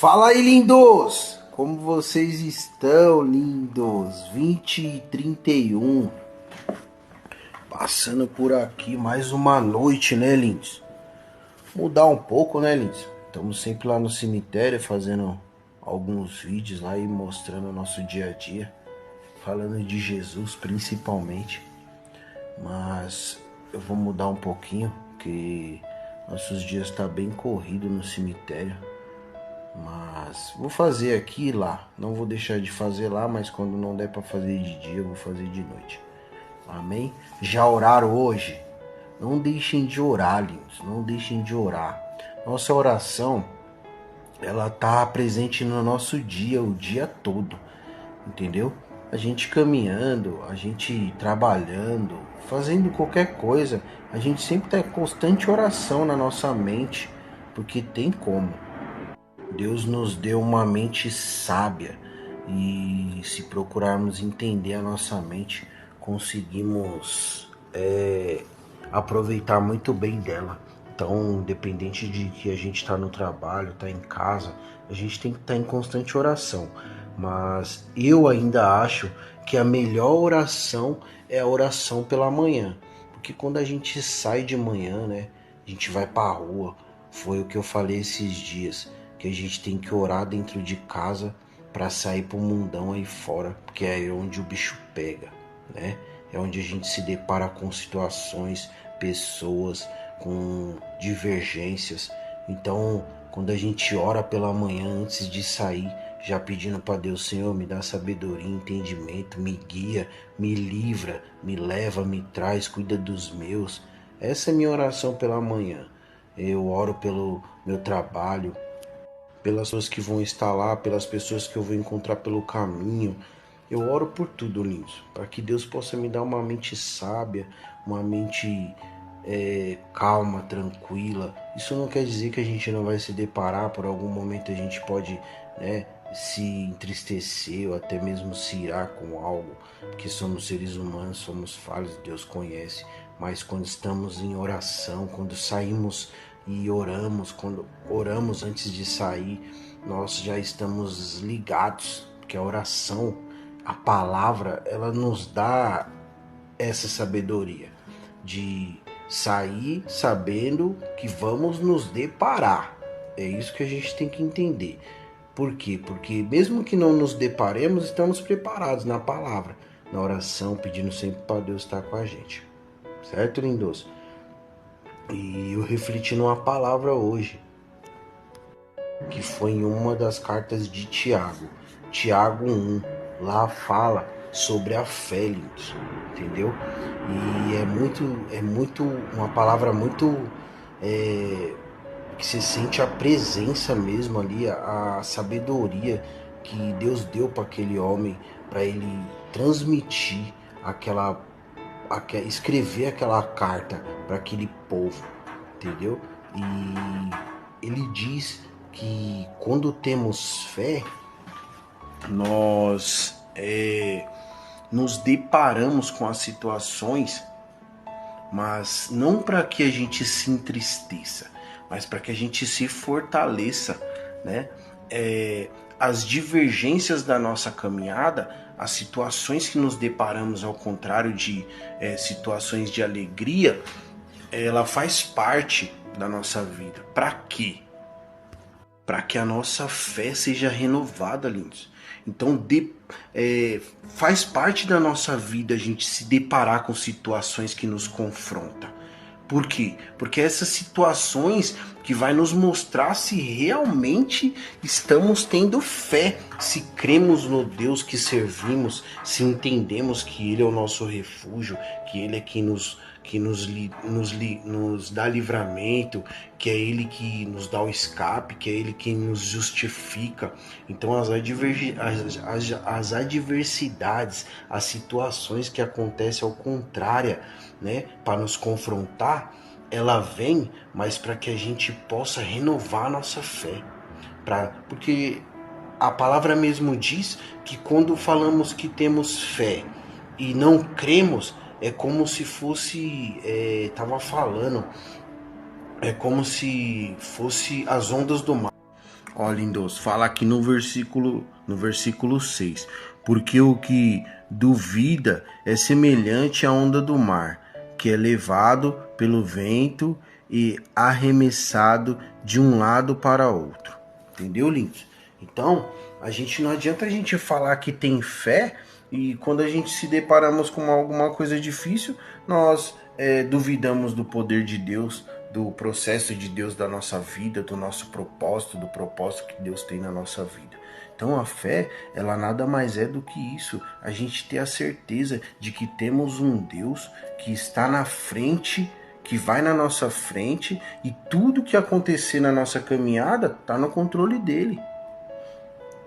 Fala aí, lindos! Como vocês estão, lindos? 20h31. Passando por aqui mais uma noite, né, lindos? Mudar um pouco, né, lindos? Estamos sempre lá no cemitério fazendo alguns vídeos lá e mostrando o nosso dia a dia. Falando de Jesus, principalmente. Mas eu vou mudar um pouquinho, porque nossos dias estão bem corridos no cemitério. Mas vou fazer aqui e lá. Não vou deixar de fazer lá, mas quando não der para fazer de dia, eu vou fazer de noite. Amém? Já oraram hoje? Não deixem de orar, lindos. Não deixem de orar. Nossa oração, ela tá presente no nosso dia, o dia todo. Entendeu? A gente caminhando, a gente trabalhando, fazendo qualquer coisa, a gente sempre tá em constante oração na nossa mente, porque tem como. Deus nos deu uma mente sábia e se procurarmos entender a nossa mente, conseguimos aproveitar muito bem dela. Então, independente de que a gente está no trabalho, está em casa, a gente tem que estar em constante oração. Mas eu ainda acho que a melhor oração é a oração pela manhã. Porque quando a gente sai de manhã, né, a gente vai para a rua, foi o que eu falei esses dias, que a gente tem que orar dentro de casa para sair pro mundão aí fora, porque é onde o bicho pega, né? É onde a gente se depara com situações, pessoas, com divergências. Então, quando a gente ora pela manhã antes de sair, já pedindo para Deus, Senhor, me dá sabedoria, entendimento, me guia, me livra, me leva, me traz, cuida dos meus. Essa é minha oração pela manhã. Eu oro pelo meu trabalho, pelas pessoas que vão estar lá, pelas pessoas que eu vou encontrar pelo caminho. Eu oro por tudo, lindos, para que Deus possa me dar uma mente sábia, uma mente calma, tranquila. Isso não quer dizer que a gente não vai se deparar, por algum momento a gente pode, né, se entristecer ou até mesmo se irar com algo, porque somos seres humanos, somos falhos, Deus conhece. Mas quando estamos em oração, quando saímos e oramos, quando oramos antes de sair, nós já estamos ligados, porque a oração, a palavra, ela nos dá essa sabedoria de sair sabendo que vamos nos deparar. É isso que a gente tem que entender. Por quê? Porque mesmo que não nos deparemos, estamos preparados na palavra, na oração, pedindo sempre para Deus estar com a gente. Certo, lindos? E eu refleti numa palavra hoje, que foi em uma das cartas de Tiago, Tiago 1. Lá fala sobre a fé, lindos, entendeu? E é muito uma palavra muito que se sente a presença mesmo ali, a sabedoria que Deus deu para aquele homem, para ele transmitir escrever aquela carta para aquele povo, entendeu? E ele diz que quando temos fé, nós nos deparamos com as situações, mas não para que a gente se entristeça, mas para que a gente se fortaleça, né? As divergências da nossa caminhada, as situações que nos deparamos, ao contrário de situações de alegria, ela faz parte da nossa vida. Para quê? Para que a nossa fé seja renovada, lindos. Então faz parte da nossa vida a gente se deparar com situações que nos confrontam. Por quê? Porque essas situações que vai nos mostrar se realmente estamos tendo fé, se cremos no Deus que servimos, se entendemos que Ele é o nosso refúgio, que Ele é quem nos dá livramento, que é Ele que nos dá o escape, que é Ele quem nos justifica. Então as adversidades, as situações que acontecem ao contrário, né, para nos confrontar, ela vem, mas para que a gente possa renovar a nossa fé. Porque a palavra mesmo diz que quando falamos que temos fé e não cremos, é como se fosse, é como se fosse as ondas do mar. Ó, lindos, fala aqui no versículo 6. Porque o que duvida é semelhante à onda do mar, que é levado pelo vento e arremessado de um lado para outro. Entendeu, lindos? Então, não adianta a gente falar que tem fé e quando a gente se deparamos com alguma coisa difícil, nós duvidamos do poder de Deus, do processo de Deus da nossa vida, do nosso propósito, do propósito que Deus tem na nossa vida. Então a fé, ela nada mais é do que isso, a gente ter a certeza de que temos um Deus que está na frente, que vai na nossa frente e tudo que acontecer na nossa caminhada está no controle dele.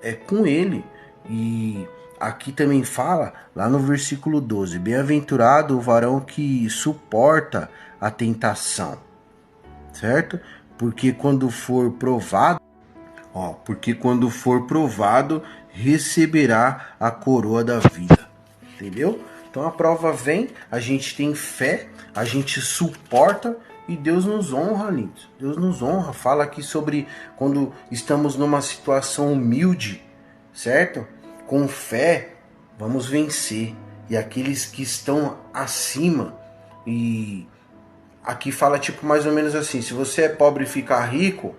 É com ele. E aqui também fala, lá no versículo 12, bem-aventurado o varão que suporta a tentação, certo? Porque quando for provado, receberá a coroa da vida. Entendeu? Então a prova vem, a gente tem fé, a gente suporta e Deus nos honra, lindos. Deus nos honra. Fala aqui sobre quando estamos numa situação humilde, certo? Com fé, vamos vencer. E aqueles que estão acima, e aqui fala tipo mais ou menos assim, se você é pobre e ficar rico,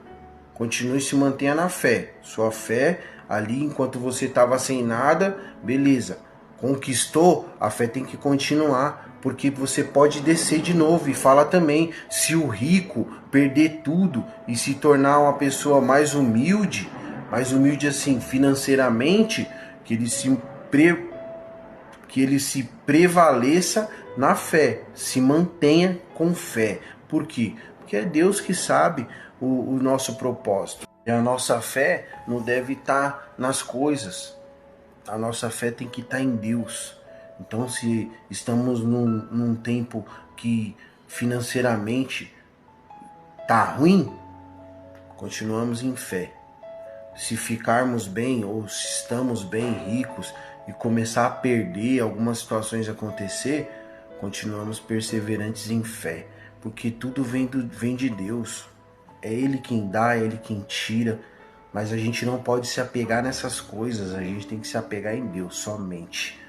continue se mantenha na fé. Sua fé ali, enquanto você estava sem nada, beleza. Conquistou, a fé tem que continuar, porque você pode descer de novo. E fala também, se o rico perder tudo e se tornar uma pessoa mais humilde assim financeiramente, que ele se prevaleça na fé, se mantenha com fé. Por quê? Porque é Deus que sabe o nosso propósito. E a nossa fé não deve estar nas coisas. A nossa fé tem que estar em Deus. Então, se estamos num tempo que financeiramente está ruim, continuamos em fé. Se ficarmos bem ou se estamos bem ricos e começar a perder, algumas situações acontecer, continuamos perseverantes em fé, porque tudo vem de Deus. É Ele quem dá, é Ele quem tira, mas a gente não pode se apegar nessas coisas, a gente tem que se apegar em Deus somente.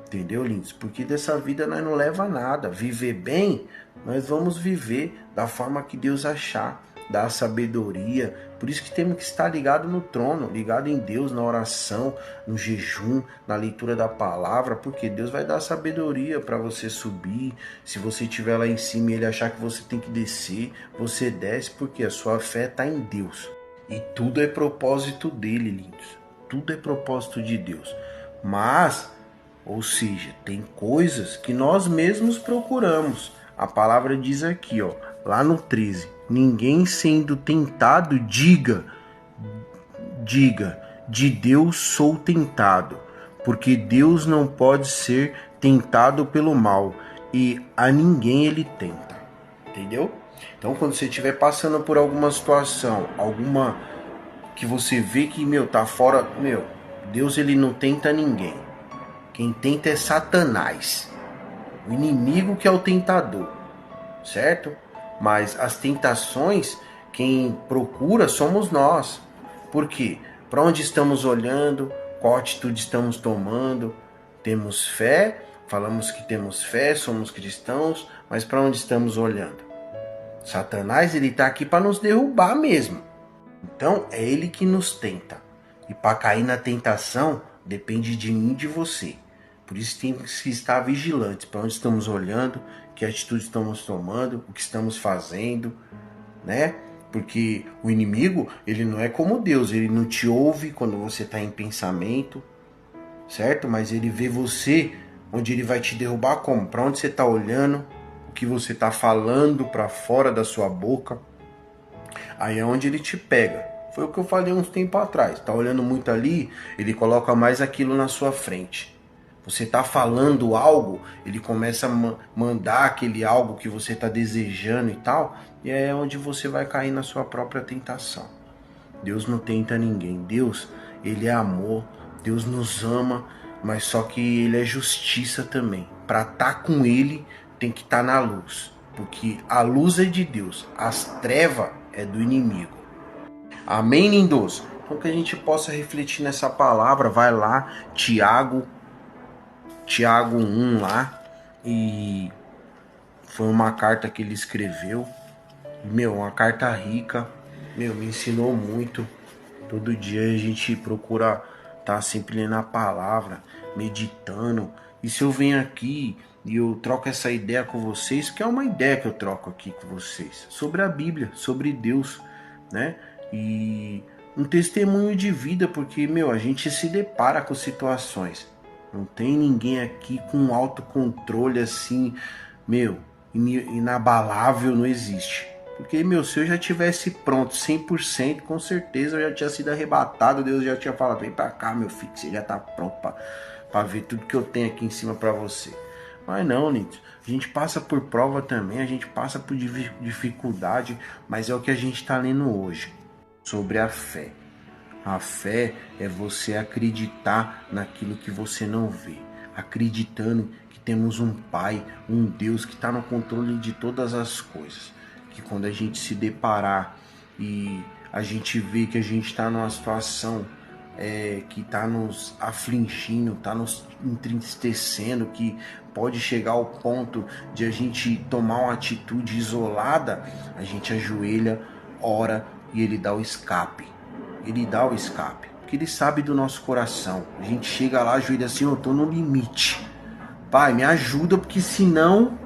Entendeu, lindos? Porque dessa vida nós não leva a nada. Viver bem, nós vamos viver da forma que Deus achar, da sabedoria. Por isso que temos que estar ligado no trono, ligado em Deus, na oração, no jejum, na leitura da palavra, porque Deus vai dar sabedoria para você subir. Se você estiver lá em cima e Ele achar que você tem que descer, você desce, porque a sua fé está em Deus. E tudo é propósito dele, lindos. Tudo é propósito de Deus. Mas, ou seja, tem coisas que nós mesmos procuramos. A palavra diz aqui, ó, lá no 13, ninguém sendo tentado diga, de Deus sou tentado, porque Deus não pode ser tentado pelo mal, e a ninguém ele tenta. Entendeu? Então, quando você estiver passando por alguma situação, alguma que você vê que, tá fora, Deus ele não tenta ninguém. Quem tenta é Satanás, o inimigo que é o tentador, certo? Mas as tentações, quem procura somos nós. Por quê? Para onde estamos olhando? Qual atitude estamos tomando? Temos fé, falamos que temos fé, somos cristãos, mas para onde estamos olhando? Satanás, ele está aqui para nos derrubar mesmo. Então, é ele que nos tenta. E para cair na tentação, depende de mim e de você. Por isso temos que estar vigilantes para onde estamos olhando, que atitude estamos tomando, o que estamos fazendo, né? Porque o inimigo, ele não é como Deus, ele não te ouve quando você está em pensamento, certo? Mas ele vê você, onde ele vai te derrubar como? Para onde você está olhando, o que você está falando para fora da sua boca. Aí é onde ele te pega. Foi o que eu falei uns tempos atrás. Tá olhando muito ali, ele coloca mais aquilo na sua frente. Você tá falando algo, ele começa a mandar aquele algo que você tá desejando e tal, e é onde você vai cair na sua própria tentação. Deus não tenta ninguém. Deus, ele é amor. Deus nos ama, mas só que ele é justiça também. Para estar com ele, tem que estar na luz. Porque a luz é de Deus, as trevas é do inimigo. Amém, lindos? Então que a gente possa refletir nessa palavra, vai lá, Tiago 1 lá, e foi uma carta que ele escreveu, uma carta rica, me ensinou muito. Todo dia a gente procura estar sempre lendo a palavra, meditando. E se eu venho aqui e eu troco essa ideia com vocês, que é uma ideia que eu troco aqui com vocês, sobre a Bíblia, sobre Deus, né? E um testemunho de vida, porque, a gente se depara com situações. Não tem ninguém aqui com autocontrole assim, inabalável, não existe. Porque, se eu já tivesse pronto 100%, com certeza eu já tinha sido arrebatado. Deus já tinha falado, vem pra cá, meu filho, que você já tá pronto pra ver tudo que eu tenho aqui em cima pra você. Mas não, Nito, a gente passa por prova também, a gente passa por dificuldade, mas é o que a gente tá lendo hoje, sobre a fé. A fé é você acreditar naquilo que você não vê, acreditando que temos um Pai, um Deus que está no controle de todas as coisas. Que quando a gente se deparar e a gente vê que a gente está numa situação que está nos afligindo, está nos entristecendo, que pode chegar ao ponto de a gente tomar uma atitude isolada, a gente ajoelha, ora e Ele dá o escape. Ele dá o escape, porque Ele sabe do nosso coração. A gente chega lá, ajoelha assim, eu tô no limite. Pai, me ajuda, porque senão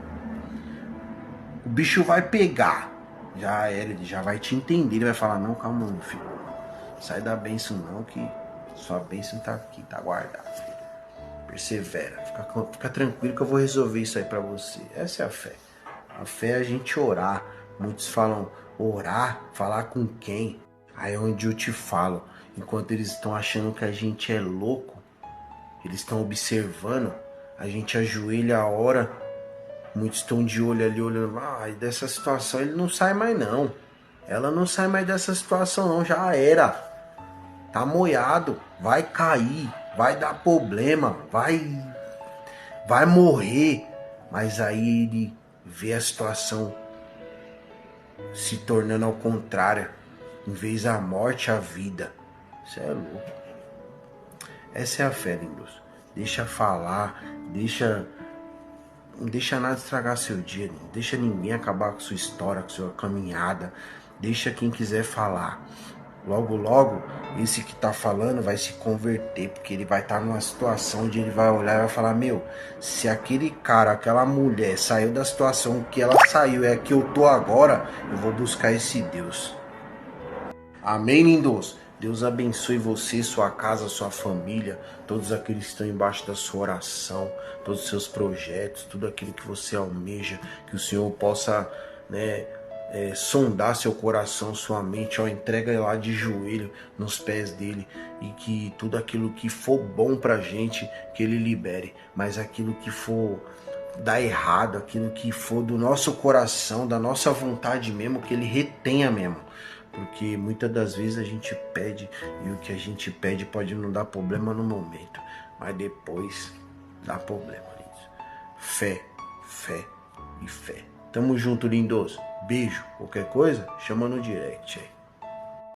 o bicho vai pegar. Já era, ele já vai te entender. Ele vai falar, não, calma, meu filho. Sai da bênção não, que sua bênção tá aqui, tá guardada. Persevera, fica tranquilo que eu vou resolver isso aí pra você. Essa é a fé. A fé é a gente orar. Muitos falam orar, falar com quem? Aí é onde eu te falo, enquanto eles estão achando que a gente é louco, eles estão observando, a gente ajoelha, ora, muitos estão de olho ali, olhando, e dessa situação ele não sai mais não. Ela não sai mais dessa situação não, já era. Tá moiado, vai cair, vai dar problema, vai morrer. Mas aí ele vê a situação se tornando ao contrário. Em vez da morte, a vida. Isso é louco. Essa é a fé, lindos. Deixa falar, não deixa nada estragar seu dia, não deixa ninguém acabar com sua história, com sua caminhada. Deixa quem quiser falar. Logo, logo, esse que tá falando vai se converter, porque ele vai estar numa situação onde ele vai olhar e vai falar, se aquele cara, aquela mulher saiu da situação que ela saiu, é que eu tô agora, eu vou buscar esse Deus. Amém, lindos? Deus abençoe você, sua casa, sua família, todos aqueles que estão embaixo da sua oração, todos os seus projetos, tudo aquilo que você almeja, que o Senhor possa, sondar seu coração, sua mente, entrega lá de joelho nos pés dele, e que tudo aquilo que for bom pra gente, que ele libere, mas aquilo que for dar errado, aquilo que for do nosso coração, da nossa vontade mesmo, que ele retenha mesmo. Porque muitas das vezes a gente pede e o que a gente pede pode não dar problema no momento, mas depois dá problema. Fé, fé e fé. Tamo junto, lindos. Beijo. Qualquer coisa, chama no direct aí.